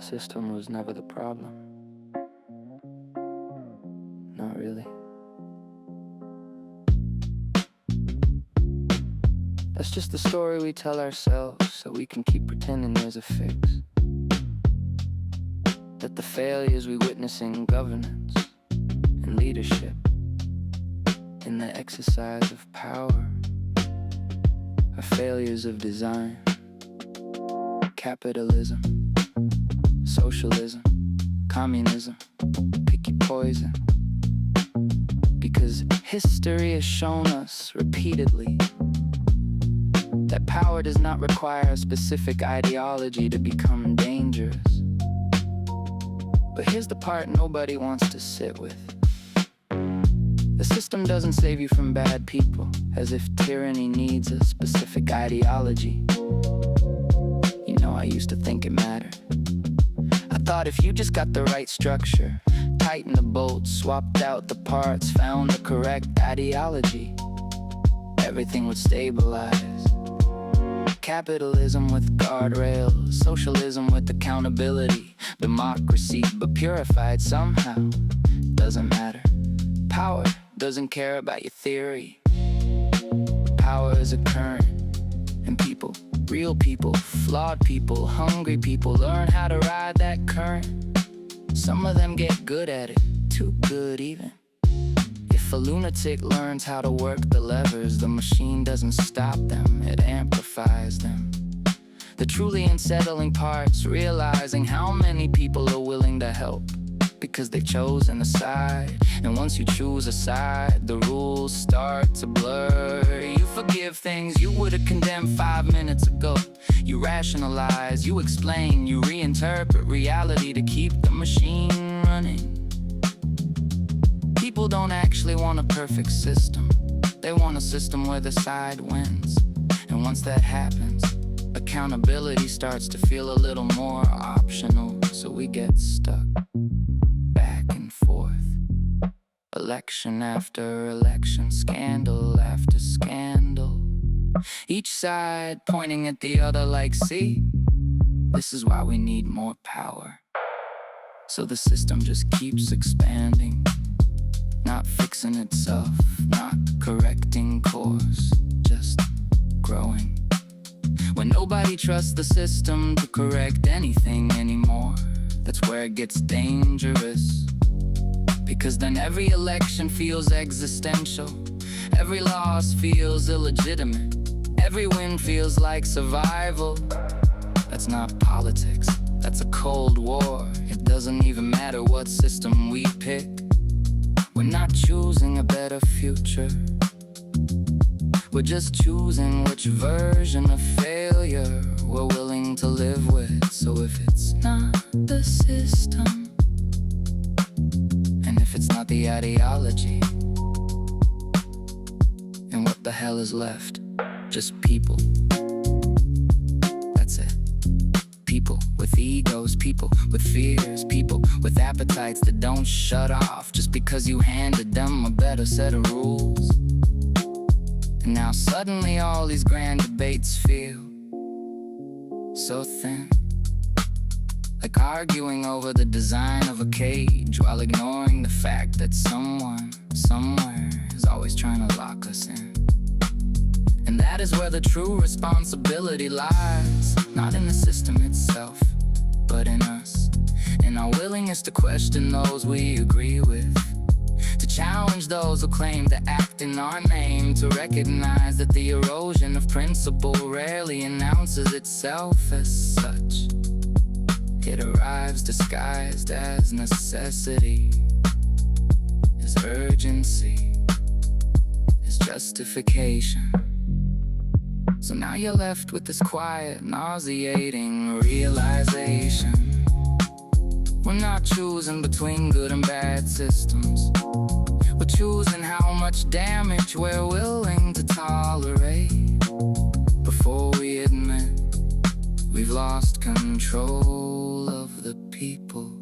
system was never the problem. Not really. That's just the story we tell ourselves so we can keep pretending there's a fix. That the failures we witness in governance and leadership, in the exercise of power, are failures of design. Capitalism, socialism, communism, pick your poison. Because history has shown us repeatedly that power does not require a specific ideology to become dangerous. But here's the part nobody wants to sit with. The system doesn't save you from bad people, as if tyranny needs a specific ideology. You know, I used to think it mattered. I thought if you just got the right structure, tightened the bolts, swapped out the parts, found the correct ideology, everything would stabilize. Capitalism with guardrails, socialism with accountability, democracy but purified somehow. Doesn't matter. Power doesn't care about your theory. Power is a current, and people, real people, flawed people, hungry people, learn how to ride that current. Some of them get good at it, too good even. If a lunatic learns how to work the levers, the machine doesn't stop them, it amplifies them. The truly unsettling part's realizing how many people are willing to help because they've chosen a side. And once you choose a side, the rules start to blur. You forgive things you would have condemned 5 minutes ago. You rationalize, you explain, you reinterpret reality to keep the machine running. People don't actually want a perfect system. They want a system where the side wins. And once that happens, accountability starts to feel a little more optional. So we get stuck back and forth, election after election, scandal after scandal, each side pointing at the other like, see, this is why we need more power. So the system just keeps expanding, not fixing itself, not correcting course, just growing. When nobody trusts the system to correct anything anymore, that's where it gets dangerous. Because then every election feels existential, every loss feels illegitimate, every win feels like survival. That's not politics, that's a cold war. It doesn't even matter what system we pick. We're not choosing a better future, we're just choosing which version of failure we're willing to live with. So if it's not the system, and if it's not the ideology, and what the hell is left? Just people. That's it. People with egos, people with fears, people with appetites that don't shut off just because you handed them a better set of rules. And now suddenly all these grand debates feel so thin, like arguing over the design of a cage while ignoring the fact that someone, somewhere is always trying to lock us in. And that is where the true responsibility lies, not in the system itself, but in us, in our willingness to question those we agree with, to challenge those who claim to act in our name, to recognize that the erosion of principle rarely announces itself as such. It arrives disguised as necessity, as urgency, as justification. So now you're left with this quiet, nauseating realization. We're not choosing between good and bad systems, we're choosing how much damage we're willing to tolerate before we admit we've lost control of the people.